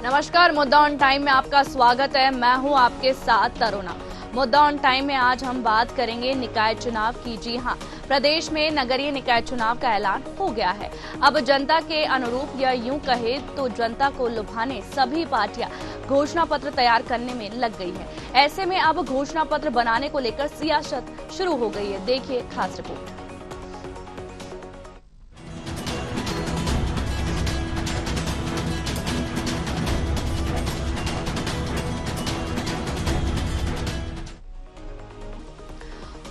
नमस्कार, मुद्दा on time में आपका स्वागत है। मैं हूं आपके साथ तरुणा। मुद्दा ऑन टाइम में आज हम बात करेंगे निकाय चुनाव की। जी हां, प्रदेश में नगरीय निकाय चुनाव का ऐलान हो गया है। अब जनता के अनुरूप या यूं कहे तो जनता को लुभाने सभी पार्टियां घोषणा पत्र तैयार करने में लग गई है। ऐसे में अब घोषणा पत्र बनाने को लेकर सियासत शुरू हो गई है। देखिए खास रिपोर्ट।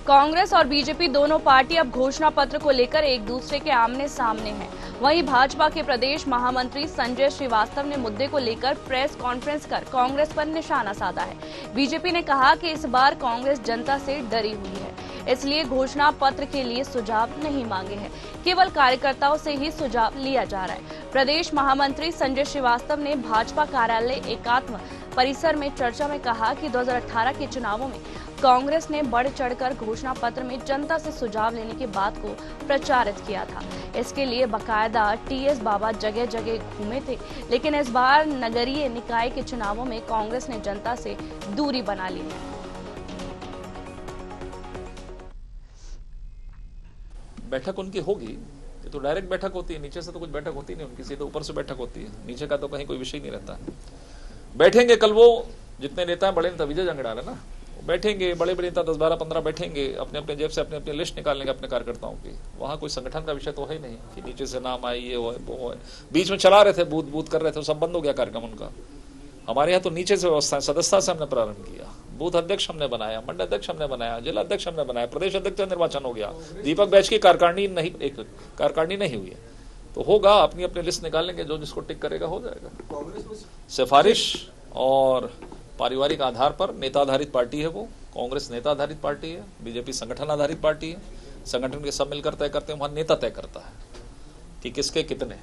कांग्रेस और बीजेपी दोनों पार्टी अब घोषणा पत्र को लेकर एक दूसरे के आमने सामने हैं। वहीं भाजपा के प्रदेश महामंत्री संजय श्रीवास्तव ने मुद्दे को लेकर प्रेस कॉन्फ्रेंस कर कांग्रेस पर निशाना साधा है। बीजेपी ने कहा कि इस बार कांग्रेस जनता से डरी हुई है, इसलिए घोषणा पत्र के लिए सुझाव नहीं मांगे हैं, केवल कार्यकर्ताओं से ही सुझाव लिया जा रहा है। प्रदेश महामंत्री संजय श्रीवास्तव ने भाजपा कार्यालय एकात्म परिसर में चर्चा में कहा कि 2018 के चुनावों में कांग्रेस ने बढ़ चढ़कर घोषणा पत्र में जनता से सुझाव लेने की बात को प्रचारित किया था। इसके लिए बकायदा टीएस बाबा जगह जगह घूमे थे, लेकिन इस बार नगरीय निकाय के चुनावों में कांग्रेस ने जनता से दूरी बना ली है। बैठक उनकी होगी, ये तो डायरेक्ट बैठक होती है, नीचे से तो कुछ बैठक होती नहीं उनकी, सीधे ऊपर से बैठक होती है। नीचे का तो कहीं कोई विषय नहीं रहता। बैठेंगे कल वो जितने नेता हैं, बड़े नेता विजय जंगड़ा है ना, बैठेंगे, बड़े बड़े नेता 10, 12, 15 बैठेंगे, अपने अपने जेब से अपने अपने लिस्ट निकालेंगे अपने कार्यकर्ताओं की। वहां कोई संगठन का विषय तो है ही नहीं कि नीचे से नाम आए, ये वो है। बीच में चला रहे थे, बूथ बूथ कर रहे थे, सब बंद हो गया कार्यक्रम उनका। हमारे यहाँ तो नीचे से व्यवस्था है, सदस्यता से हमने प्रारंभ किया, बूथ अध्यक्ष हमने बनाया, मंडल अध्यक्ष हमने बनाया, जिला अध्यक्ष हमने बनाया, प्रदेश अध्यक्ष का निर्वाचन हो गया। दीपक बैच की कार्यकारिणी नहीं हुई है, तो होगा। अपनी अपनी लिस्ट निकालेंगे, जो जिसको टिक करेगा हो जाएगा। सिफारिश और पारिवारिक आधार पर नेता आधारित पार्टी है वो। कांग्रेस नेता आधारित पार्टी है, बीजेपी संगठन आधारित पार्टी है। संगठन के सब मिलकर तय करते हैं, वहां नेता तय करता है कि किसके कितने,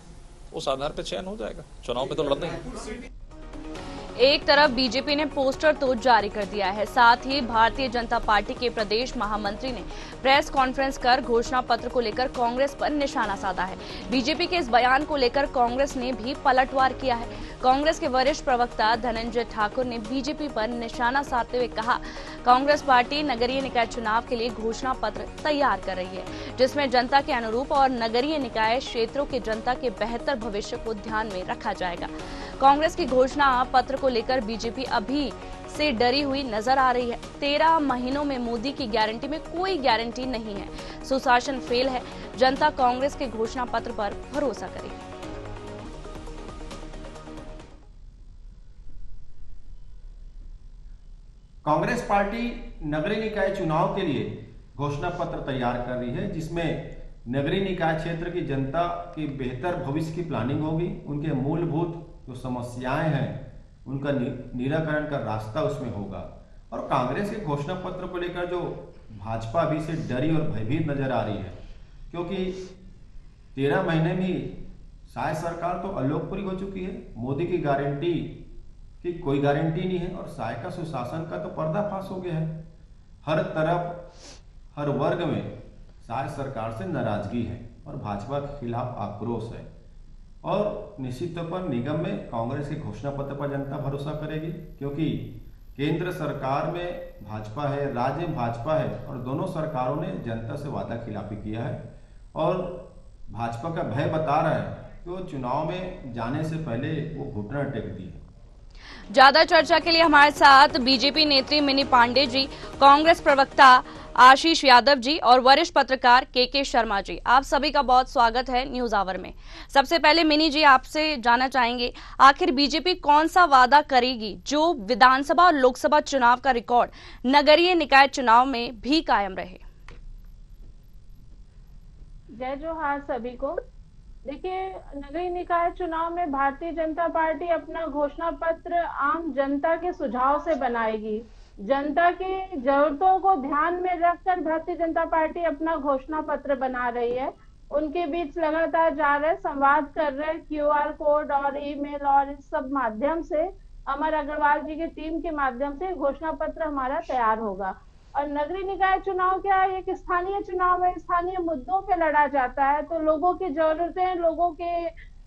उस आधार पर चयन हो जाएगा। चुनाव में तो लड़ना ही। एक तरफ बीजेपी ने पोस्टर तो जारी कर दिया है, साथ ही भारतीय जनता पार्टी के प्रदेश महामंत्री ने प्रेस कॉन्फ्रेंस कर घोषणा पत्र को लेकर कांग्रेस पर निशाना साधा है। बीजेपी के इस बयान को लेकर कांग्रेस ने भी पलटवार किया है। कांग्रेस के वरिष्ठ प्रवक्ता धनंजय ठाकुर ने बीजेपी पर निशाना साधते हुए कहा, कांग्रेस पार्टी नगरीय निकाय चुनाव के लिए घोषणा पत्र तैयार कर रही है, जिसमें जनता के अनुरूप और नगरीय निकाय क्षेत्रों के जनता के बेहतर भविष्य को ध्यान में रखा जाएगा। कांग्रेस की घोषणा पत्र को लेकर बीजेपी अभी से डरी हुई नजर आ रही है। 13 महीनों में मोदी की गारंटी में कोई गारंटी नहीं है, सुशासन फेल है। जनता कांग्रेस के घोषणा पत्र पर भरोसा करेगी। कांग्रेस पार्टी नगरीय निकाय चुनाव के लिए घोषणा पत्र तैयार कर रही है, जिसमें नगरीय निकाय क्षेत्र की जनता की बेहतर भविष्य की प्लानिंग होगी। उनके मूलभूत जो समस्याएं हैं उनका निराकरण का रास्ता उसमें होगा। और कांग्रेस के घोषणा पत्र को लेकर जो भाजपा अभी से डरी और भयभीत नजर आ रही है, क्योंकि 13 महीने में शायद सरकार तो अलोकप्रिय हो चुकी है। मोदी की गारंटी की कोई गारंटी नहीं है और साय का सुशासन का तो पर्दाफाश हो गया है। हर तरफ हर वर्ग में साय सरकार से नाराजगी है और भाजपा के खिलाफ आक्रोश है। और निश्चित तौर पर निगम में कांग्रेस के घोषणा पत्र पर जनता भरोसा करेगी, क्योंकि केंद्र सरकार में भाजपा है, राज्य में भाजपा है और दोनों सरकारों ने जनता से वादा खिलाफी किया है। और भाजपा का भय बता रहा है कि वो चुनाव में जाने से पहले वो घुटना टेकती है। ज्यादा चर्चा के लिए हमारे साथ बीजेपी नेत्री मिनी पांडे जी, कांग्रेस प्रवक्ता आशीष यादव जी और वरिष्ठ पत्रकार के शर्मा जी, आप सभी का बहुत स्वागत है न्यूज आवर में। सबसे पहले मिनी जी, आपसे जानना चाहेंगे, आखिर बीजेपी कौन सा वादा करेगी जो विधानसभा और लोकसभा चुनाव का रिकॉर्ड नगरीय निकाय चुनाव में भी कायम रहे? जय जोहार सभी को। देखिए, नगरीय निकाय चुनाव में भारतीय जनता पार्टी अपना घोषणा पत्र आम जनता के सुझाव से बनाएगी। जनता की जरूरतों को ध्यान में रखकर भारतीय जनता पार्टी अपना घोषणा पत्र बना रही है। उनके बीच लगातार जा रहे संवाद कर रहे क्यूआर कोड और ईमेल और इस सब माध्यम से, अमर अग्रवाल जी की टीम के माध्यम से घोषणा पत्र हमारा तैयार होगा। और नगरीय निकाय चुनाव क्या है, एक स्थानीय चुनाव है, स्थानीय मुद्दों पे लड़ा जाता है, तो लोगों की जरूरतें, लोगों के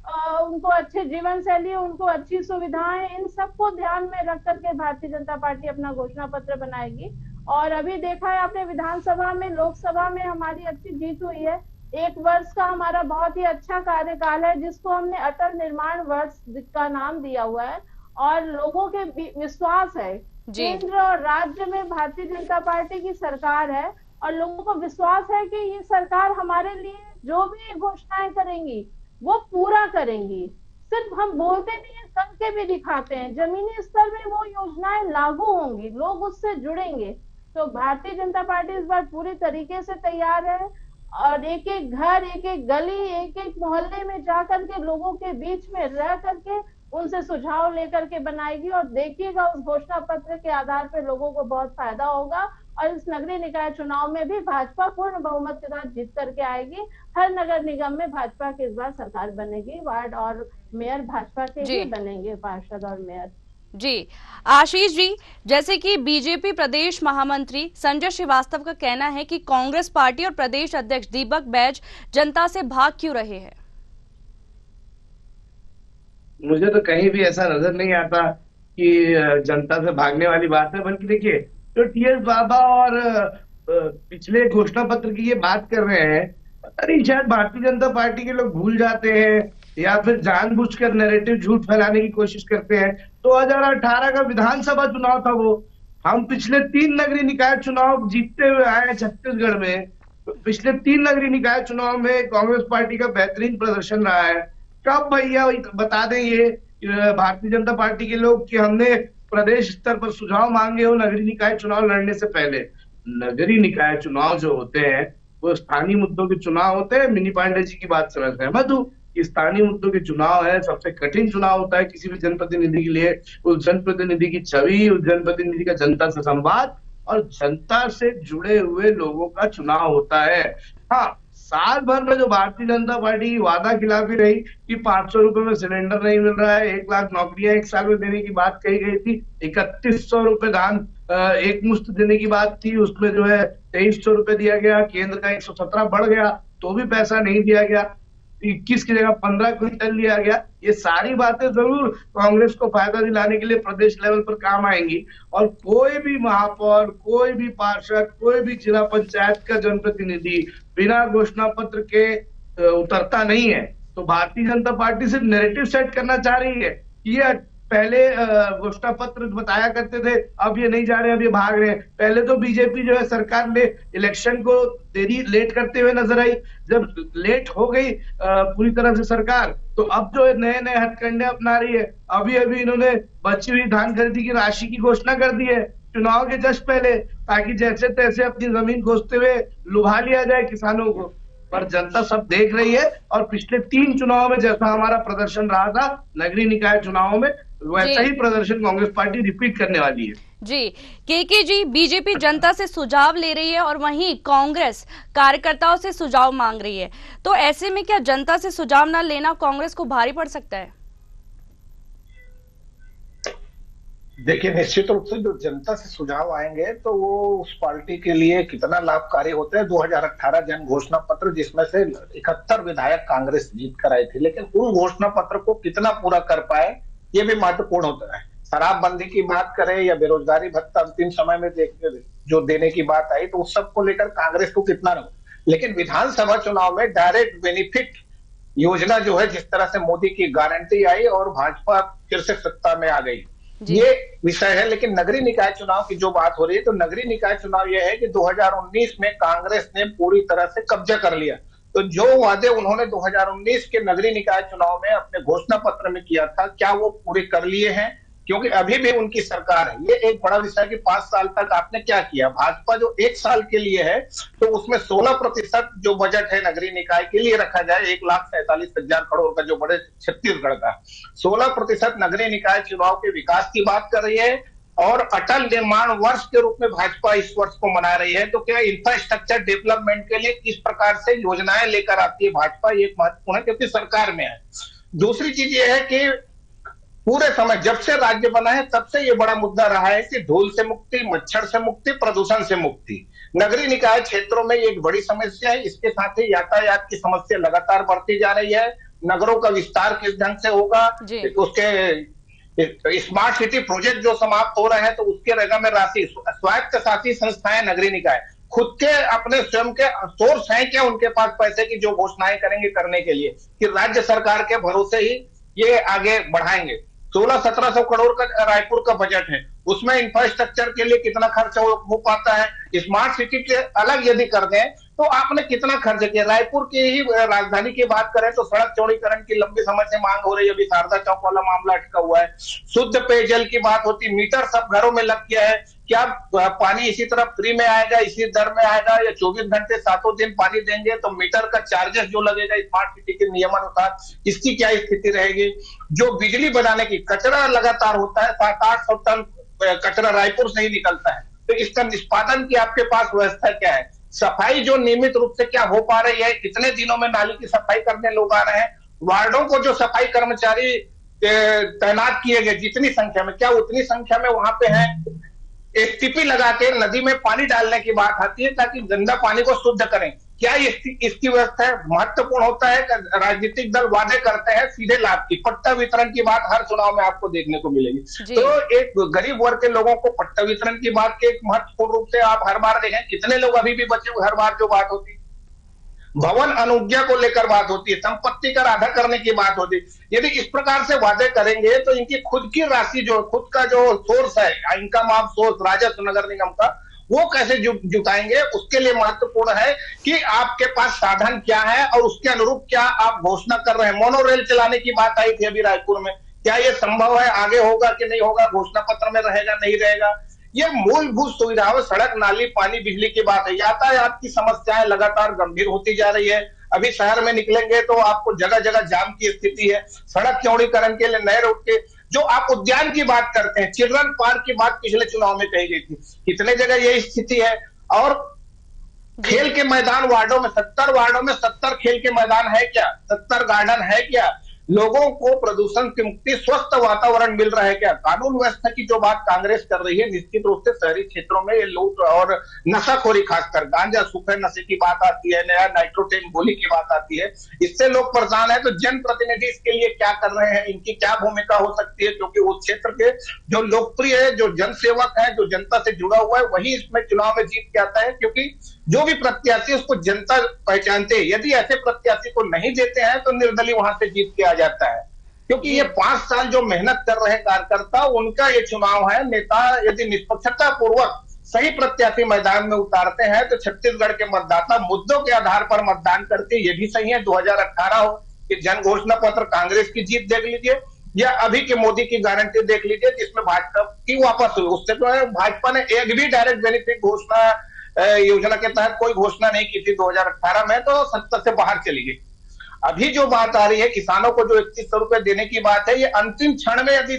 उनको अच्छे जीवन शैली, उनको अच्छी सुविधाएं, इन सबको ध्यान में रख करके भारतीय जनता पार्टी अपना घोषणा पत्र बनाएगी। और अभी देखा है आपने विधानसभा में, लोकसभा में हमारी अच्छी जीत हुई है। 1 वर्ष का हमारा बहुत ही अच्छा कार्यकाल है, जिसको हमने अटल निर्माण वर्ष का नाम दिया हुआ है। और लोगों के विश्वास है, केंद्र और राज्य में भारतीय जनता पार्टी की सरकार है, और लोगों को विश्वास है कि ये सरकार हमारे लिए जो भी घोषणाएं करेंगी वो पूरा करेंगी। सिर्फ हम बोलते नहीं है, करके भी दिखाते हैं। जमीनी स्तर में वो योजनाएं लागू होंगी, लोग उससे जुड़ेंगे। तो भारतीय जनता पार्टी इस बार पूरी तरीके से तैयार है, और एक एक घर, एक एक गली, एक एक मोहल्ले में जाकर के लोगों के बीच में रह करके उनसे सुझाव लेकर के बनाएगी। और देखिएगा, उस घोषणा पत्र के आधार पर लोगों को बहुत फायदा होगा। और इस नगरीय निकाय चुनाव में भी भाजपा पूर्ण बहुमत के साथ जीत करके आएगी। हर नगर निगम में भाजपा की इस बार सरकार बनेगी, वार्ड और मेयर भाजपा के ही बनेंगे, पार्षद और मेयर। जी आशीष जी, जैसे कि बीजेपी प्रदेश महामंत्री संजय श्रीवास्तव का कहना है कि कांग्रेस पार्टी और प्रदेश अध्यक्ष दीपक बैज जनता से भाग क्यों रहे हैं? मुझे तो कहीं भी ऐसा नजर नहीं आता कि जनता से भागने वाली बात है। बल्कि देखिए, तो टीएस बाबा और पिछले घोषणा पत्र की ये बात कर रहे हैं, पता नहीं शायद भारतीय जनता पार्टी के लोग भूल जाते हैं या फिर जानबूझकर नैरेटिव झूठ फैलाने की कोशिश करते हैं। 2018 का विधानसभा चुनाव था वो। हम पिछले 3 नगरीय निकाय चुनाव जीतते हुए आए हैं छत्तीसगढ़ में। पिछले 3 नगरीय निकाय चुनाव में कांग्रेस पार्टी का बेहतरीन प्रदर्शन रहा है। कब भैया बता दें ये भारतीय जनता पार्टी के लोग कि हमने प्रदेश स्तर पर सुझाव मांगे हो नगरीय निकाय चुनाव लड़ने से पहले? नगरीय निकाय चुनाव जो होते हैं वो स्थानीय मुद्दों के चुनाव होते हैं। मिनी पांडे जी की बात से मैं सहमत हूँ कि स्थानीय मुद्दों के चुनाव है, सबसे कठिन चुनाव होता है किसी भी जनप्रतिनिधि के लिए। उस जनप्रतिनिधि की छवि, उस जनप्रतिनिधि का जनता से संवाद और जनता से जुड़े हुए लोगों का चुनाव होता है। हाँ, साल भर में जो भारतीय जनता पार्टी की वादा खिलाफी रही कि 500 रुपए में सिलेंडर नहीं मिल रहा है, 1 लाख नौकरियां 1 साल में देने की बात कही गई थी, 3100 रुपए दान एक मुश्त देने की बात थी, उसमें जो है 2300 रुपए दिया गया, केंद्र का 117 बढ़ गया तो भी पैसा नहीं दिया गया, 21 की जगह 15 क्विंटल लिया गया। ये सारी बातें जरूर कांग्रेस को फायदा दिलाने के लिए प्रदेश लेवल पर काम आएंगी। और कोई भी महापौर, कोई भी पार्षद, कोई भी जिला पंचायत का जनप्रतिनिधि बिना घोषणा पत्र के उतरता नहीं है। तो भारतीय जनता पार्टी सिर्फ नैरेटिव सेट करना चाह रही है कि ये पहले घोषणा पत्र बताया करते थे, अब ये नहीं जा रहे, अब ये भाग रहे हैं। पहले तो बीजेपी जो है सरकार में इलेक्शन को देरी लेट करते हुए नजर आई। जब लेट हो गई पूरी तरह से सरकार, तो अब जो नए नए हथकंडे अपना रही है। अभी अभी इन्होंने बची हुई धान खरीदी की राशि की घोषणा कर दी है चुनाव के जस्ट पहले, ताकि जैसे तैसे अपनी जमीन घोषते हुए लुभा लिया जाए किसानों को। पर जनता सब देख रही है, और पिछले 3 चुनाव में जैसा हमारा प्रदर्शन रहा था नगरीय निकाय चुनावों में, वैसा ही प्रदर्शन कांग्रेस पार्टी रिपीट करने वाली है। जी केके जी, बीजेपी जनता से सुझाव ले रही है और वहीं कांग्रेस कार्यकर्ताओं से सुझाव मांग रही है, तो ऐसे में क्या जनता से सुझाव न लेना कांग्रेस को भारी पड़ सकता है? देखिए, निश्चित रूप से जो जनता से सुझाव आएंगे तो वो उस पार्टी के लिए कितना लाभकारी होते हैं। 2018 जन घोषणा पत्र, जिसमें से 71 विधायक कांग्रेस जीत कर आई थी, लेकिन उन घोषणा पत्र को कितना पूरा कर पाए ये भी महत्वपूर्ण होता है। शराबबंदी की बात करें या बेरोजगारी भत्ता अंतिम समय में जो देने की बात आई, तो उस सब को लेकर कांग्रेस को कितना रहा। लेकिन विधानसभा चुनाव में डायरेक्ट बेनिफिट योजना जो है, जिस तरह से मोदी की गारंटी आई और भाजपा फिर से सत्ता में आ गई, ये विषय है। लेकिन नगरीय निकाय चुनाव की जो बात हो रही है, तो नगरीय निकाय चुनाव यह है कि 2019 में कांग्रेस ने पूरी तरह से कब्जा कर लिया। तो जो वादे उन्होंने 2019 के नगरीय निकाय चुनाव में अपने घोषणा पत्र में किया था, क्या वो पूरे कर लिए हैं? क्योंकि अभी भी उनकी सरकार है। ये एक बड़ा विषय कि 5 साल तक आपने क्या किया। भाजपा जो 1 साल के लिए है, तो उसमें 16% जो बजट है नगरीय निकाय के लिए रखा जाए, 1,47,000 करोड़ का जो बजट छत्तीसगढ़ का, 16% नगरीय निकाय चुनाव के विकास की बात कर रही है। और अटल निर्माण वर्ष के रूप में भाजपा इस वर्ष को मना रही है। तो क्या इंफ्रास्ट्रक्चर डेवलपमेंट के लिए किस प्रकार से योजनाएं लेकर आती है भाजपा, ये महत्वपूर्ण है क्योंकि सरकार में है। दूसरी चीज ये है कि पूरे समय जब से राज्य बना है तब से ये बड़ा मुद्दा रहा है कि धूल से मुक्ति, मच्छर से मुक्ति, प्रदूषण से मुक्ति नगरीय निकाय क्षेत्रों में एक बड़ी समस्या है। इसके साथ ही यातायात की समस्या लगातार बढ़ती जा रही है। नगरों का विस्तार किस ढंग से होगा, जी। उसके स्मार्ट सिटी प्रोजेक्ट जो समाप्त हो रहे हैं तो उसके रगा में राशि, स्वायत्त शासी संस्थाएं, नगरीय निकाय खुद के अपने स्वयं के सोर्स हैं क्या उनके पास पैसे की जो घोषणाएं करेंगे करने के लिए, कि राज्य सरकार के भरोसे ही ये आगे बढ़ाएंगे। 1600-1700 करोड़ का रायपुर का बजट है, उसमें इंफ्रास्ट्रक्चर के लिए कितना खर्च हो पाता है। स्मार्ट सिटी के अलग यदि कर दें तो आपने कितना खर्च किया। रायपुर की ही राजधानी की बात करें तो सड़क चौड़ीकरण की लंबी समय से मांग हो रही है, अभी शारदा चौक वाला मामला अटका हुआ है। शुद्ध पेयजल की बात होती, मीटर सब घरों में लग गया है, क्या पानी इसी तरह फ्री में आएगा, इसी दर में आएगा, या 24 घंटे 7 दिन पानी देंगे तो मीटर का चार्जेस जो लगेगा स्मार्ट सिटी के नियमानुसार, इसकी क्या स्थिति रहेगी। जो बिजली बनाने की कचरा लगातार होता है, 700-800 टन कचरा रायपुर से ही निकलता है, तो इसका निष्पादन की आपके पास व्यवस्था क्या है। सफाई जो नियमित रूप से क्या हो पा रही है, कितने दिनों में नाली की सफाई करने लोग आ रहे हैं। वार्डों को जो सफाई कर्मचारी तैनात किए गए जितनी संख्या में, क्या उतनी संख्या में वहां पे है। एसटीपी लगा के नदी में पानी डालने की बात आती है ताकि गंदा पानी को शुद्ध करें, क्या इसकी व्यवस्था है। महत्वपूर्ण होता है कि राजनीतिक दल वादे करते हैं सीधे लाभ की, पट्टा वितरण की बात हर चुनाव में आपको देखने को मिलेगी। तो एक गरीब वर्ग के लोगों को पट्टा वितरण की बात के एक महत्वपूर्ण रूप से आप हर बार देखें, कितने लोग अभी भी बचे हुए, हर बार जो बात होती है भवन अनुज्ञा को लेकर बात होती है, संपत्ति कर आधा करने की बात होती है। यदि इस प्रकार से वादे करेंगे तो इनकी खुद की राशि जो खुद का जो सोर्स है, इनकम ऑफ सोर्स राजस्व नगर निगम का, वो कैसे जुटाएंगे। उसके लिए महत्वपूर्ण है कि आपके पास साधन क्या है और उसके अनुरूप क्या आप घोषणा कर रहे हैं। मोनो रेल चलाने की बात आई थी अभी रायपुर में, क्या ये संभव है, आगे होगा कि नहीं होगा, घोषणा पत्र में रहेगा नहीं रहेगा। ये मूलभूत सुविधाओं, सड़क, नाली, पानी, बिजली की बात है। यातायात की समस्याएं लगातार गंभीर होती जा रही है। अभी शहर में निकलेंगे तो आपको जगह जगह जाम की स्थिति है। सड़क चौड़ीकरण के लिए नए रोड के जो आप उद्यान की बात करते हैं, चिल्ड्रन पार्क की बात पिछले चुनाव में कही गई थी, कितने जगह यही स्थिति है। और खेल के मैदान वार्डों में 70 वार्डों में 70 खेल के मैदान है क्या, 70 गार्डन है क्या, लोगों को प्रदूषण की मुक्ति, स्वस्थ वातावरण मिल रहा है क्या। कानून व्यवस्था की जो बात कांग्रेस कर रही है, निश्चित रूप से शहरी क्षेत्रों में ये लूट और नशाखोरी, खासकर गांजा सूखे नशे की बात आती है, नया नाइट्रोटेन गोली की बात आती है, इससे लोग परेशान है। तो जनप्रतिनिधि इसके लिए क्या कर रहे हैं, इनकी क्या भूमिका हो सकती है, क्योंकि उस क्षेत्र के जो लोकप्रिय है, जो जनसेवक है, जो जनता से जुड़ा हुआ है, वही इसमें चुनाव में जीत के आता है। क्योंकि जो भी प्रत्याशी उसको जनता पहचानते हैं, यदि ऐसे प्रत्याशी को नहीं देते हैं तो निर्दलीय वहां से जीत के आ जाता है। क्योंकि ये 5 साल जो मेहनत कर रहे कार्यकर्ता, उनका ये चुनाव है। नेता यदि निष्पक्षता पूर्वक सही प्रत्याशी मैदान में उतारते हैं तो छत्तीसगढ़ के मतदाता मुद्दों के आधार पर मतदान करते। ये भी सही है 2018 हो कि जन घोषणा पत्र कांग्रेस की जीत देख लीजिए, या अभी के मोदी की गारंटी देख लीजिए जिसमें भाजपा की वापस हुई। उससे तो भाजपा ने एक भी डायरेक्ट बेनिफिट घोषणा योजना के तहत कोई घोषणा नहीं की थी 2018 में, तो सत्ता से बाहर चली गई। अभी जो बात आ रही है किसानों को जो 2100 रुपए देने की बात है, ये अंतिम क्षण में यदि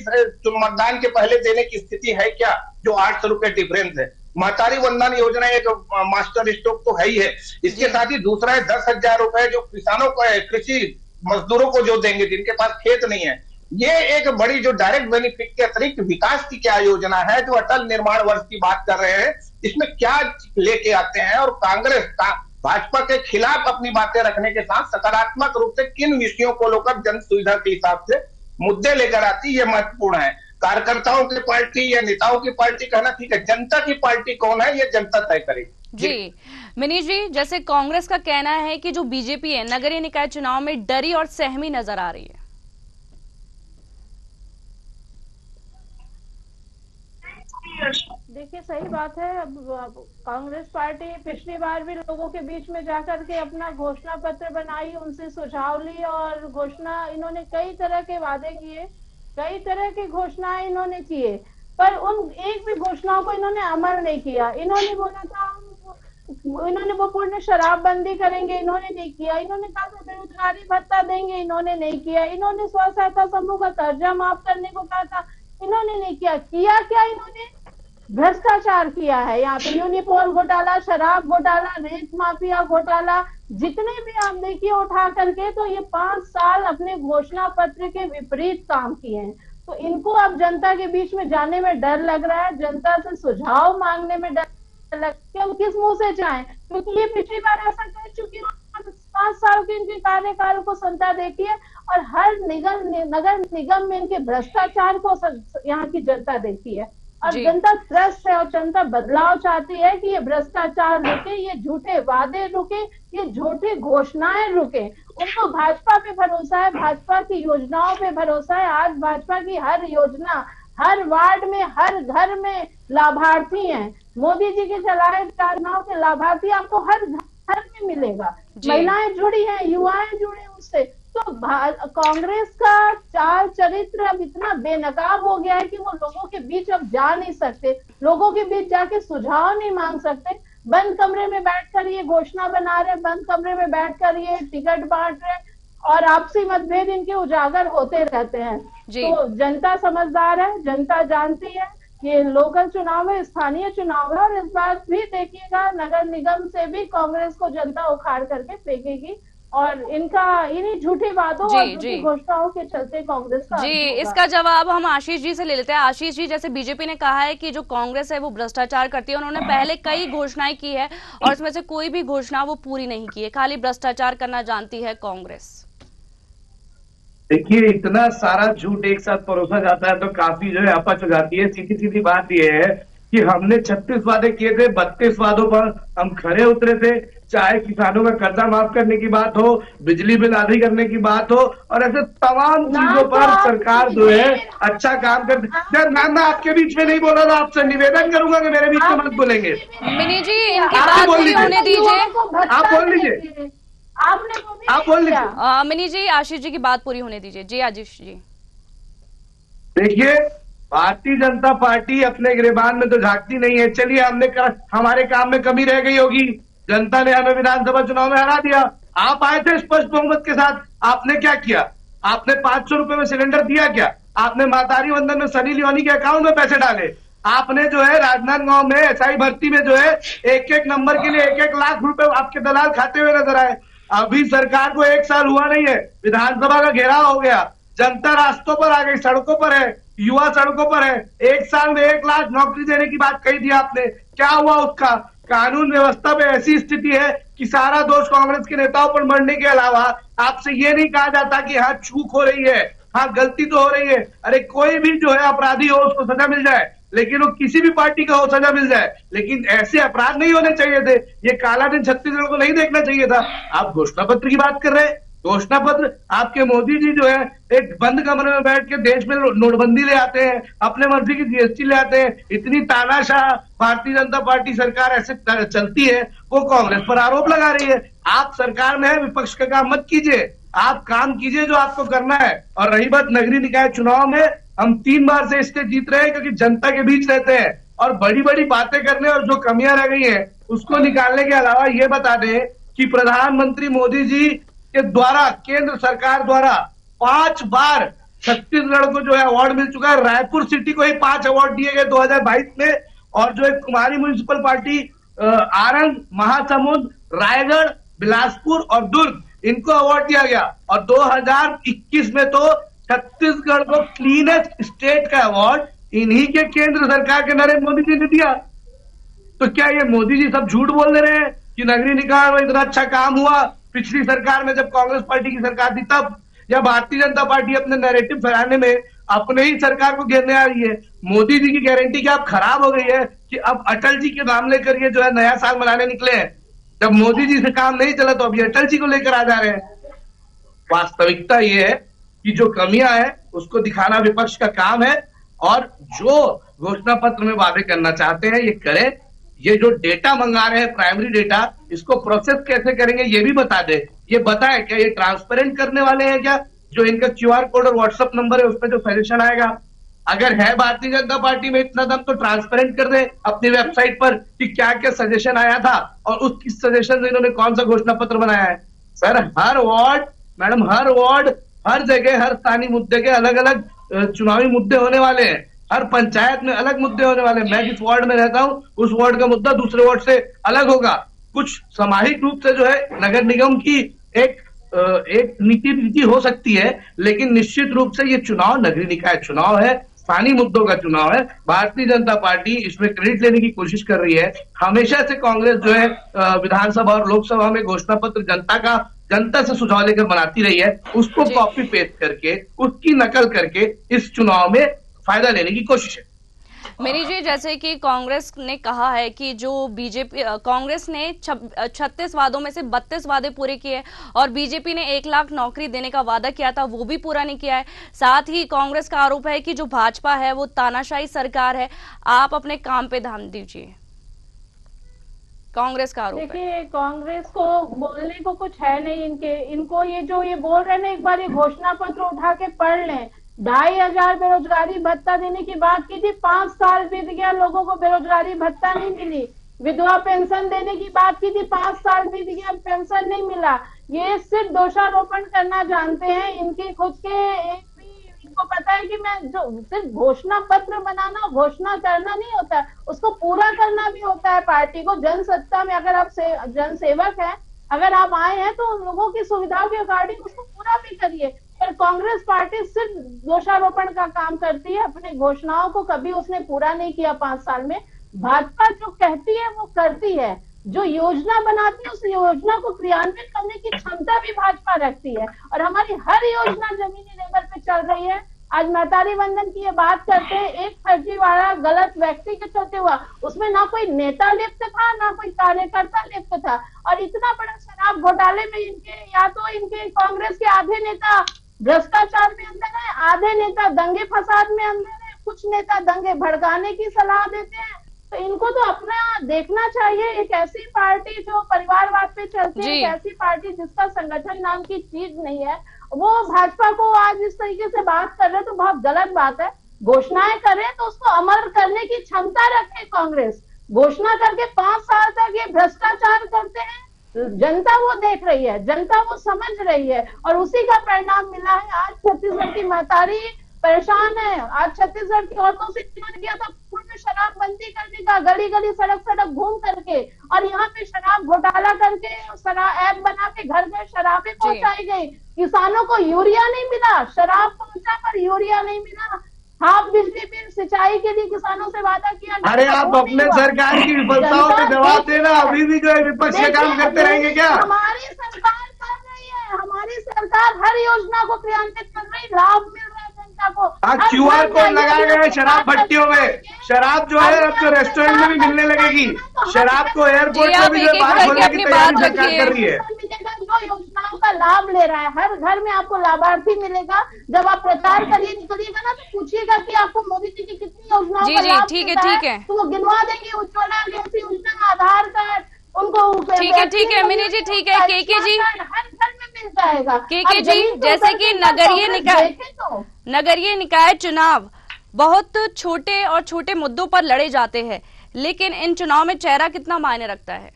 मतदान के पहले देने की स्थिति है क्या, जो 800 रुपए डिफरेंस है। महतारी वंदन योजना एक मास्टर स्ट्रोक तो है ही है, इसके साथ ही दूसरा है 10,000 रुपए जो किसानों को, कृषि मजदूरों को जो देंगे जिनके पास खेत नहीं है। ये एक बड़ी जो डायरेक्ट बेनिफिट के अतिरिक्त विकास की क्या योजना है, जो अटल निर्माण वर्ष की बात कर रहे हैं, इसमें क्या लेके आते हैं। और कांग्रेस का भाजपा के खिलाफ अपनी बातें रखने के साथ सकारात्मक रूप से किन विषयों को लेकर जन सुविधा के हिसाब से मुद्दे लेकर आती, ये महत्वपूर्ण है। कार्यकर्ताओं की पार्टी या नेताओं की पार्टी कहना ठीक है, जनता की पार्टी कौन है ये जनता तय करेगी। जी मनीष जी, जैसे कांग्रेस का कहना है कि जो बीजेपी है नगरीय निकाय चुनाव में डरी और सहमी नजर आ रही है। देखिए सही बात है। अब कांग्रेस पार्टी पिछली बार भी लोगों के बीच में जाकर के अपना घोषणा पत्र बनाई, उनसे सुझाव ली और घोषणा, इन्होंने कई तरह के वादे किए, कई तरह की घोषणाएं इन्होंने किए, पर उन एक भी घोषणाओं को इन्होंने अमल नहीं किया। इन्होंने बोला था इन्होंने वो पूर्ण शराबबंदी करेंगे, इन्होंने नहीं किया। इन्होंने कहा था बेरोजगारी भत्ता देंगे, इन्होंने नहीं किया। इन्होंने स्व सहायता समूह का कर्जा माफ करने को कहा था, इन्होंने नहीं किया। किया क्या इन्होंने? भ्रष्टाचार किया है। यहाँ पे यूनिफॉर्म घोटाला, शराब घोटाला, रेत माफिया घोटाला, जितने भी आप देखिए उठा करके, तो ये 5 साल अपने घोषणा पत्र के विपरीत काम किए हैं। तो इनको अब जनता के बीच में जाने में डर लग रहा है, जनता से सुझाव मांगने में डर लग, क्यों किस मुंह से चाहें, क्योंकि ये पिछली बार ऐसा कर चुकी है। 5 साल के इनके कार्यकाल को जनता देखी है और हर नगर निगम में इनके भ्रष्टाचार को यहाँ की जनता देखी है और जी। जनता त्रस्त है और जनता बदलाव चाहती है कि ये भ्रष्टाचार रुके, ये झूठे वादे रुके, ये झूठी घोषणाएं रुके। उनको भाजपा पे भरोसा है, भाजपा की योजनाओं पे भरोसा है। आज भाजपा की हर योजना, हर वार्ड में, हर घर में लाभार्थी हैं। मोदी जी के चलाए योजनाओं के लाभार्थी आपको हर घर में मिलेगा। महिलाएं जुड़ी हैं, युवाएं जुड़े उससे। तो कांग्रेस का चाल चरित्र अब इतना बेनकाब हो गया है कि वो लोगों के बीच अब जा नहीं सकते, लोगों के बीच जाके सुझाव नहीं मांग सकते। बंद कमरे में बैठकर ये घोषणा बना रहे, बंद कमरे में बैठकर ये टिकट बांट रहे और आपसी मतभेद इनके उजागर होते रहते हैं। तो जनता समझदार है, जनता जानती है ये लोकल चुनाव है, स्थानीय चुनाव है और इस बार भी देखिएगा नगर निगम से भी कांग्रेस को जनता उखाड़ करके फेंकेगी और इनका इन्हीं झूठे वादों और झूठी घोषणाओं के चलते कांग्रेस का इसका जवाब हम आशीष जी से ले लेते हैं। आशीष जी, जैसे बीजेपी ने कहा है कि जो कांग्रेस है वो भ्रष्टाचार करती है, उन्होंने पहले कई घोषणाएं की है और इसमें से कोई भी घोषणा वो पूरी नहीं की है, खाली भ्रष्टाचार करना जानती है कांग्रेस। देखिए, इतना सारा झूठ एक साथ परोसा जाता है तो काफी जो है अपच हो जाती है। सीधी सीधी बात यह है कि हमने 36 वादे किए थे, 32 वादों पर हम खरे उतरे थे। चाहे किसानों का कर्जा माफ करने की बात हो, बिजली बिल आधी करने की बात हो और ऐसे तमाम चीजों पर सरकार जो है अच्छा काम कर। मैम, मैं आपके बीच में नहीं बोल रहा था, आपसे निवेदन करूंगा कि मेरे बीच में मत बोलेंगे। मिनी जी, इनकी बात पूरी होने दीजिए। आप बोल लीजिए, आप बोल लीजिए। मिनी जी, आशीष जी की बात पूरी होने दीजिए। जी आशीष जी, देखिए, भारतीय जनता पार्टी अपने गिरेबान में तो झांकती नहीं है। चलिए, हमारे काम में कमी रह गई होगी, जनता ने हमें विधानसभा चुनाव में हरा दिया। आप आए थे स्पष्ट बहुमत के साथ, आपने क्या किया? आपने 500 रुपए में सिलेंडर दिया क्या? आपने मातारी वंदन में सनी लियोनी के अकाउंट में पैसे डाले? आपने जो है राजनांदगांव में एसआई भर्ती में जो है एक एक नंबर के लिए 1-1 लाख रुपए आपके दलाल खाते हुए नजर आए। अभी सरकार को 1 साल हुआ नहीं है, विधानसभा का घेराव हो गया, जनता रास्तों पर आ गई, सड़कों पर है, युवा सड़कों पर है। 1 साल में 1 लाख नौकरी देने की बात कही थी आपने, क्या हुआ उसका? कानून व्यवस्था में ऐसी स्थिति है कि सारा दोष कांग्रेस के नेताओं पर मरने के अलावा आपसे ये नहीं कहा जाता कि हाँ चूक हो रही है, हाँ गलती तो हो रही है। अरे कोई भी जो है अपराधी हो उसको सजा मिल जाए, लेकिन वो किसी भी पार्टी का हो सजा मिल जाए, लेकिन ऐसे अपराध नहीं होने चाहिए थे। ये काला दिन छत्तीसगढ़ को नहीं देखना चाहिए था। आप घोषणा पत्र की बात कर रहे हैं, घोषणा पत्र आपके मोदी जी जो है एक बंद कमरे में बैठ के देश में नोटबंदी ले आते हैं, अपने मर्जी की जीएसटी ले आते हैं। इतनी तानाशाह भारतीय जनता पार्टी सरकार ऐसे चलती है, वो कांग्रेस पर आरोप लगा रही है। आप सरकार में है, विपक्ष का काम मत कीजिए, आप काम कीजिए जो आपको करना है। और रही बात नगरीय निकाय चुनाव में, हम 3 बार से इससे जीत रहे हैं क्योंकि जनता के बीच रहते हैं और बड़ी बड़ी बातें करने और जो कमियां रह गई है उसको निकालने के अलावा ये बता दें कि प्रधानमंत्री मोदी जी के द्वारा, केंद्र सरकार द्वारा 5 बार छत्तीसगढ़ को जो है अवार्ड मिल चुका है। रायपुर सिटी को ही 5 अवार्ड दिए गए 2022 में और जो एक कुमारी म्युनिसिपल पार्टी आरंग, महासमुंद, रायगढ़, बिलासपुर और दुर्ग, इनको अवार्ड दिया गया। और 2021 में तो छत्तीसगढ़ को क्लीनेस्ट स्टेट का अवार्ड इन्हीं के केंद्र सरकार के नरेंद्र मोदी जी ने दिया। तो क्या ये मोदी जी सब झूठ बोल रहे हैं कि नगरीय निकाय में इतना अच्छा काम हुआ पिछली सरकार में जब कांग्रेस पार्टी की सरकार थी तब? या भारतीय जनता पार्टी अपने नैरेटिव फैलाने में अपने ही सरकार को घेरने आ रही है? मोदी जी की गारंटी क्या अब खराब हो गई है कि अब अटल जी के नाम लेकर ये जो है नया साल मनाने निकले हैं? जब मोदी जी से काम नहीं चला तो अभी अटल जी को लेकर आ जा रहे हैं। वास्तविकता ये है कि जो कमियां हैं उसको दिखाना विपक्ष का काम है और जो घोषणा पत्र में वादे करना चाहते हैं ये करें। ये जो डेटा मंगा रहे हैं, प्राइमरी डेटा, इसको प्रोसेस कैसे करेंगे ये भी बता दे। ये बताएं, क्या ये ट्रांसपेरेंट करने वाले हैं क्या? जो इनका QR कोड और व्हाट्सएप नंबर है उस पर जो सजेशन आएगा, अगर है भारतीय जनता पार्टी में इतना दम तो ट्रांसपेरेंट कर दे अपनी वेबसाइट पर कि क्या क्या सजेशन आया था और उस किस सजेशन से इन्होंने कौन सा घोषणा पत्र बनाया है। सर, हर वार्ड, मैडम, हर वार्ड, हर जगह, हर स्थानीय मुद्दे के अलग अलग चुनावी मुद्दे होने वाले हैं। हर पंचायत में अलग मुद्दे होने वाले हैं। मैं जिस वार्ड में रहता हूं उस वार्ड का मुद्दा दूसरे वार्ड से अलग होगा। कुछ सामाजिक रूप से जो है नगर निगम की एक नीति हो सकती है, लेकिन निश्चित रूप से ये चुनाव नगरीय निकाय चुनाव है, स्थानीय मुद्दों का चुनाव है। भारतीय जनता पार्टी इसमें क्रेडिट लेने की कोशिश कर रही है। हमेशा से कांग्रेस जो है विधानसभा और लोकसभा में घोषणा पत्र जनता का जनता से सुझाव लेकर बनाती रही है, उसको कॉपी पेस्ट करके, उसकी नकल करके इस चुनाव में फायदा लेने की कोशिश है। मेरी जी, जैसे कि कांग्रेस ने कहा है कि जो बीजेपी, कांग्रेस ने 36 वादों में से 32 वादे पूरे किए और बीजेपी ने 1 लाख नौकरी देने का वादा किया था, वो भी पूरा नहीं किया है। साथ ही कांग्रेस का आरोप है कि जो भाजपा है वो तानाशाही सरकार है। आप अपने काम पे ध्यान दीजिए, कांग्रेस का आरोप है। देखिए, कांग्रेस को बोलने को कुछ है नहीं, इनको ये जो ये बोल रहे हैं ना, एक बार ये घोषणा पत्र उठा के पढ़ लें। 2,500 बेरोजगारी भत्ता देने की बात की थी, 5 साल बीत गया, लोगों को बेरोजगारी भत्ता नहीं मिली। विधवा पेंशन देने की बात की थी, 5 साल बीत गया, पेंशन नहीं मिला। ये सिर्फ दोषारोपण करना जानते हैं। इनके खुद के इनको पता है कि मैं जो सिर्फ घोषणा पत्र बनाना, घोषणा करना नहीं होता है, उसको पूरा करना भी होता है। पार्टी को जनसत्ता में अगर आप जनसेवक हैं, अगर आप आए हैं तो लोगों की सुविधाओं के अकॉर्डिंग उसको पूरा भी करिए। पर कांग्रेस पार्टी सिर्फ दोषारोपण का काम करती है, अपने घोषणाओं को कभी उसने पूरा नहीं किया 5 साल में। भाजपा जो कहती है वो करती है, जो योजना बनाती है उस योजना को क्रियान्वित करने की क्षमता भी भाजपा रखती है, और हमारी हर योजना जमीनी लेवल पे चल रही है। आज मैतारी वंदन की ये बात करते हैं, एक फर्जीवाड़ा गलत व्यक्ति के चलते हुआ, उसमें ना कोई नेता लिप्त था, ना कोई कार्यकर्ता लिप्त था। और इतना बड़ा शराब घोटाले में इनके कांग्रेस के आधे नेता भ्रष्टाचार में अंदर है, आधे नेता दंगे फसाद में अंदर है, कुछ नेता दंगे भड़काने की सलाह देते हैं। तो इनको तो अपना देखना चाहिए। एक ऐसी पार्टी जो परिवारवाद पे चलती है, एक ऐसी पार्टी जिसका संगठन नाम की चीज नहीं है, वो भाजपा को आज इस तरीके से बात कर रहे हैं तो बहुत गलत बात है। घोषणाएं करें तो उसको अमल करने की क्षमता रखे कांग्रेस। घोषणा करके 5 साल तक ये भ्रष्टाचार करते हैं, जनता वो देख रही है, जनता वो समझ रही है, और उसी का परिणाम मिला है। आज छत्तीसगढ़ की महतारी परेशान है। आज छत्तीसगढ़ की औरतों से मन किया था पूर्ण में शराबबंदी करने का, गली गली सड़क सड़क घूम करके, और यहाँ पे शराब घोटाला करके ऐप बना के घर घर शराबें पहुंचाई गई। किसानों को यूरिया नहीं मिला, शराब पहुंचा पर यूरिया नहीं मिला। हाफ बिजली बिल सिंचाई के लिए किसानों से वादा किया। अरे आप अपने सरकार की विफलताओं पे जवाब देना, अभी भी जो है विपक्ष के काम करते रहेंगे क्या? हमारी सरकार कर रही है, हमारी सरकार हर योजना को क्रियान्वित कर रही, लाभ मिल रहा है जनता को। आज QR कोड लगाए गए हैं शराब भट्टियों में। शराब जो है अब तो रेस्टोरेंट में भी मिलने लगेगी। शराब को एयरपोर्ट में भी जो बाहर खोलने की तैयारी सरकार कर रही है। जो योजनाओं का लाभ ले रहा है, हर घर में आपको लाभार्थी मिलेगा। जब आप प्रचार करिए निकलिएगा ना, तो पूछिएगा कि आपको मोदी जी की कितनी योजनाओं का लाभ मिलता है, तो वो गिनवा देंगे। उज्ज्वला गैस योजना, आधार कार्ड, उनको ठीक है मिनी जी, ठीक है केके जी, हर घर में मिल जाएगा। केके जी, जैसे कि नगरीय निकाय चुनाव बहुत छोटे और छोटे मुद्दों पर लड़े जाते हैं, लेकिन इन चुनाव में चेहरा कितना मायने रखता है?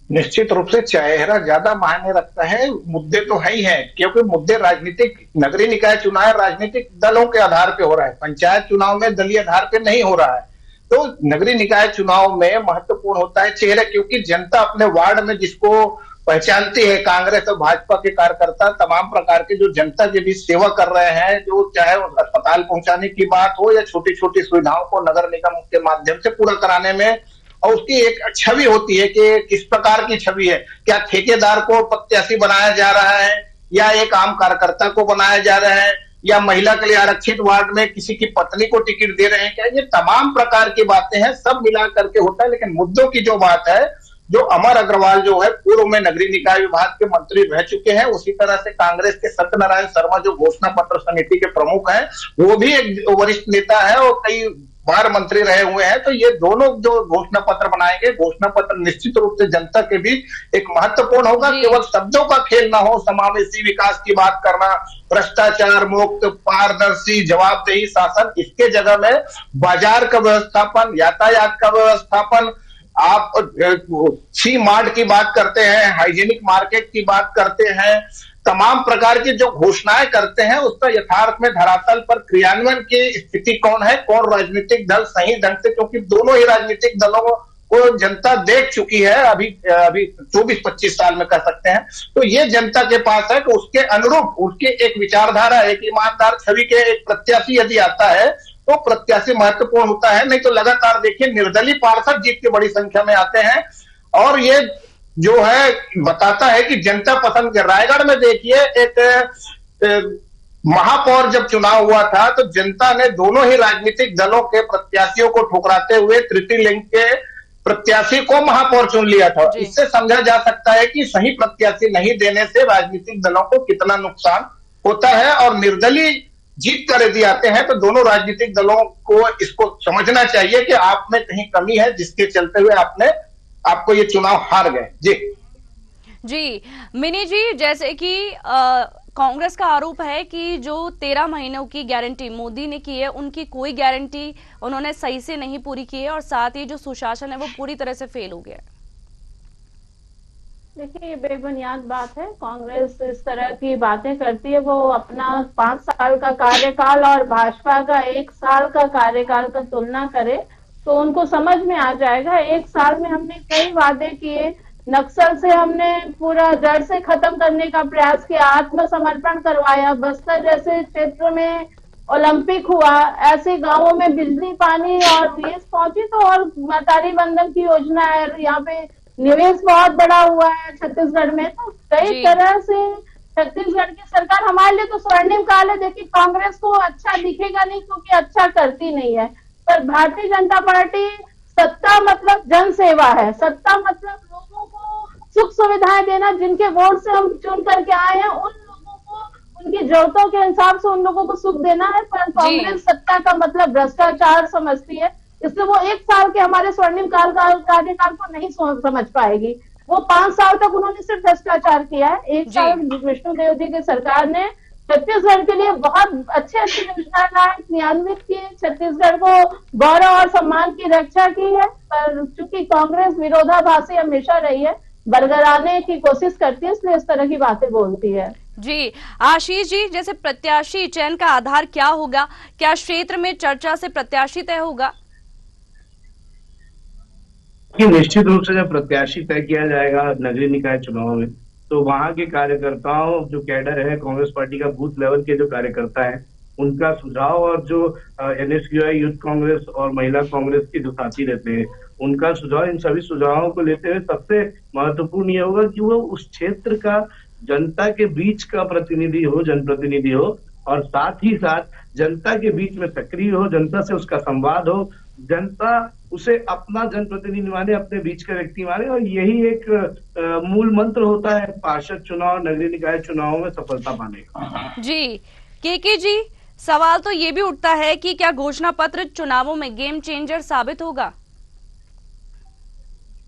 निश्चित रूप से चेहरा ज्यादा मायने रखता है। मुद्दे तो है ही है, क्योंकि मुद्दे राजनीतिक, नगरीय निकाय चुनाव राजनीतिक दलों के आधार पे हो रहा है, पंचायत चुनाव में दलीय आधार पे नहीं हो रहा है। तो नगरीय निकाय चुनाव में महत्वपूर्ण होता है चेहरा, क्योंकि जनता अपने वार्ड में जिसको पहचानती है, कांग्रेस और भाजपा के कार्यकर्ता तमाम प्रकार के जो जनता के बीच सेवा कर रहे हैं, जो चाहे अस्पताल पहुंचाने की बात हो या छोटी छोटी सुविधाओं को नगर निगम के माध्यम से पूरा कराने में, और उसकी एक छवि होती है कि किस प्रकार की छवि है। क्या ठेकेदार को प्रत्याशी बनाया जा रहा है, या एक आम कार्यकर्ता को बनाया जा रहा है, या महिला के लिए आरक्षित वार्ड में किसी की पत्नी को टिकट दे रहे हैं क्या? ये तमाम प्रकार की बातें हैं, सब मिला करके होता है। लेकिन मुद्दों की जो बात है, जो अमर अग्रवाल जो है पूर्व में नगरीय निकाय विभाग के मंत्री रह चुके हैं, उसी तरह से कांग्रेस के सत्यनारायण शर्मा जो घोषणा पत्र समिति के प्रमुख हैं, वो भी एक वरिष्ठ नेता है और कई बार मंत्री रहे हुए हैं। तो ये दोनों जो घोषणा पत्र बनाएंगे, घोषणा पत्र निश्चित रूप से जनता के बीच एक महत्वपूर्ण होगा। केवल शब्दों का खेल ना हो, समावेशी विकास की बात करना, भ्रष्टाचार मुक्त, पारदर्शी, जवाबदेही शासन, इसके जगह में बाजार का व्यवस्थापन, यातायात का व्यवस्थापन, आप सी मार्ट की बात करते हैं, हाइजीनिक मार्केट की बात करते हैं, तमाम प्रकार की जो घोषणाएं करते हैं उसका यथार्थ में धरातल पर क्रियान्वयन की स्थिति कौन है, कौन राजनीतिक दल सही ढंग से, क्योंकि दोनों ही राजनीतिक दलों को जनता देख चुकी है अभी 24-25 साल में कह सकते हैं। तो ये जनता के पास है कि उसके अनुरूप उसके एक विचारधारा, एक ईमानदार छवि के एक प्रत्याशी यदि आता है तो प्रत्याशी महत्वपूर्ण होता है। नहीं तो लगातार देखिए निर्दलीय पार्षद जीत के बड़ी संख्या में आते हैं, और ये जो है बताता है कि जनता पसंद कर। रायगढ़ में देखिए एक महापौर जब चुनाव हुआ था तो जनता ने दोनों ही राजनीतिक दलों के प्रत्याशियों को ठुकराते हुए तृतीय लिंग के प्रत्याशी को महापौर चुन लिया था। इससे समझा जा सकता है कि सही प्रत्याशी नहीं देने से राजनीतिक दलों को कितना नुकसान होता है, और निर्दलीय जीत कर यदि आते हैं तो दोनों राजनीतिक दलों को इसको समझना चाहिए कि आप में कहीं कमी है जिसके चलते हुए आपको ये चुनाव हार गए। जी मिनी जी, जैसे कि कांग्रेस का आरोप है कि जो 13 महीनों की गारंटी मोदी ने की है, उनकी कोई गारंटी उन्होंने सही से नहीं पूरी की है, और साथ ही जो सुशासन है वो पूरी तरह से फेल हो गया है। देखिए, ये बेबुनियाद बात है। कांग्रेस इस तरह की बातें करती है, वो अपना 5 साल का कार्यकाल और भाजपा का 1 साल का कार्यकाल का तुलना करे तो उनको समझ में आ जाएगा। 1 साल में हमने कई वादे किए, नक्सल से हमने पूरा जड़ से खत्म करने का प्रयास किया, आत्मसमर्पण करवाया, बस्तर जैसे क्षेत्र में ओलंपिक हुआ, ऐसे गांवों में बिजली पानी और गैस पहुंची, तो और महतारी बंधन की योजना है, यहाँ पे निवेश बहुत बड़ा हुआ है छत्तीसगढ़ में। तो कई तरह से छत्तीसगढ़ की सरकार हमारे लिए तो स्वर्णिम काल है। देखिए, कांग्रेस को अच्छा दिखेगा नहीं क्योंकि अच्छा करती नहीं है, पर भारतीय जनता पार्टी सत्ता मतलब जन सेवा है, सत्ता मतलब लोगों को सुख सुविधाएं देना। जिनके वोट से हम चुन करके आए हैं उन लोगों को उनकी जरूरतों के हिसाब से उन लोगों को सुख देना है, पर कांग्रेस सत्ता का मतलब भ्रष्टाचार समझती है। इसलिए वो 1 साल के हमारे स्वर्णिम काल का कार्यकाल को नहीं समझ पाएगी। वो 5 साल तक उन्होंने सिर्फ भ्रष्टाचार किया है। 1 साल विष्णुदेव जी की सरकार ने छत्तीसगढ़ के लिए बहुत अच्छे योजनाएं क्रियान्वित की, छत्तीसगढ़ को गौरव और सम्मान की रक्षा की है, पर चूंकि कांग्रेस विरोधाभासी हमेशा रही है, बरगलाने की कोशिश करती है, इसलिए इस तरह की बातें बोलती है। जी आशीष जी, जैसे प्रत्याशी चयन का आधार क्या होगा? क्या क्षेत्र में चर्चा से प्रत्याशी तय होगा? कि निश्चित रूप से जब प्रत्याशी तय किया जाएगा नगरीय निकाय चुनाव में, तो वहां के कार्यकर्ताओं, जो कैडर है कांग्रेस पार्टी का, बूथ लेवल के जो कार्यकर्ता है, उनका सुझाव, और जो NSQI यूथ कांग्रेस और महिला कांग्रेस के जो साथी रहते हैं उनका सुझाव, इन सभी सुझावों को लेते हुए सबसे महत्वपूर्ण ये होगा कि वो उस क्षेत्र का जनता के बीच का प्रतिनिधि हो, जनप्रतिनिधि हो, और साथ ही साथ जनता के बीच में सक्रिय हो, जनता से उसका संवाद हो, जनता उसे अपना जनप्रतिनिधि माने, अपने बीच का व्यक्ति माने, और यही एक मूल मंत्र होता है पार्षद चुनाव, नगरीय निकाय चुनाव में सफलता पाने का। जी केके जी, सवाल तो ये भी उठता है कि क्या घोषणा पत्र चुनावों में गेम चेंजर साबित होगा?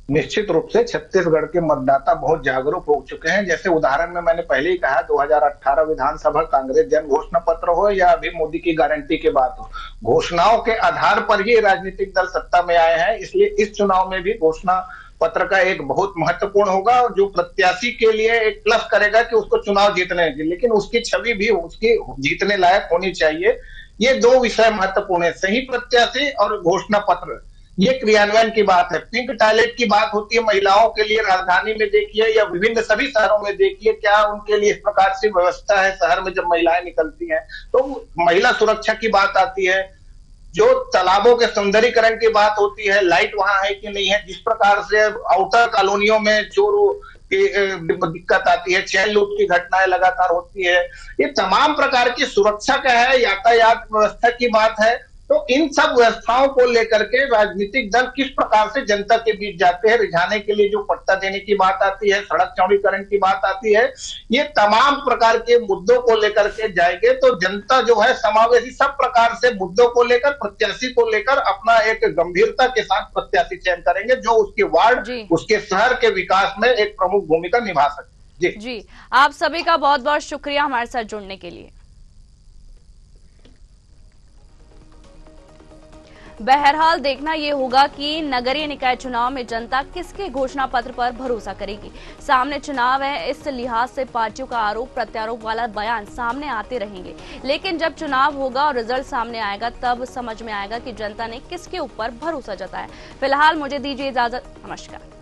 निश्चित रूप से छत्तीसगढ़ के मतदाता बहुत जागरूक हो चुके हैं। जैसे उदाहरण में मैंने पहले ही कहा, 2018 विधानसभा कांग्रेस जन घोषणा पत्र हो या अभी मोदी की गारंटी की बात हो, घोषणाओं के आधार पर ही राजनीतिक दल सत्ता में आए हैं। इसलिए इस चुनाव में भी घोषणा पत्र का एक बहुत महत्वपूर्ण होगा, जो प्रत्याशी के लिए एक प्लस करेगा कि उसको चुनाव जीतने की, लेकिन उसकी छवि भी उसकी जीतने लायक होनी चाहिए। ये 2 विषय महत्वपूर्ण है, सही प्रत्याशी और घोषणा पत्र। ये क्रियान्वयन की बात है। पिंक टॉयलेट की बात होती है महिलाओं के लिए, राजधानी में देखिए या विभिन्न सभी शहरों में देखिए, क्या उनके लिए इस प्रकार से व्यवस्था है शहर में जब महिलाएं निकलती हैं? तो महिला सुरक्षा की बात आती है, जो तालाबों के सौंदर्यीकरण की बात होती है, लाइट वहां है कि नहीं है, जिस प्रकार से आउटर कॉलोनियों में चोरों की दिक्कत आती है, चैन लूट की घटनाएं लगातार होती है, ये तमाम प्रकार की सुरक्षा का है, यातायात व्यवस्था की बात है। तो इन सब व्यवस्थाओं को लेकर के राजनीतिक दल किस प्रकार से जनता के बीच जाते हैं, रिझाने के लिए जो पट्टा देने की बात आती है, सड़क चौड़ीकरण की बात आती है, ये तमाम प्रकार के मुद्दों को लेकर के जाएंगे तो जनता जो है समावेशी सब प्रकार से मुद्दों को लेकर, प्रत्याशी को लेकर अपना एक गंभीरता के साथ प्रत्याशी चयन करेंगे, जो उसके वार्ड, उसके शहर के विकास में एक प्रमुख भूमिका निभा सके। जी आप सभी का बहुत बहुत शुक्रिया हमारे साथ जुड़ने के लिए। बहरहाल देखना ये होगा कि नगरीय निकाय चुनाव में जनता किसके घोषणा पत्र पर भरोसा करेगी। सामने चुनाव है, इस लिहाज से पार्टियों का आरोप प्रत्यारोप वाला बयान सामने आते रहेंगे, लेकिन जब चुनाव होगा और रिजल्ट सामने आएगा तब समझ में आएगा कि जनता ने किसके ऊपर भरोसा जताया। फिलहाल मुझे दीजिए इजाजत, नमस्कार।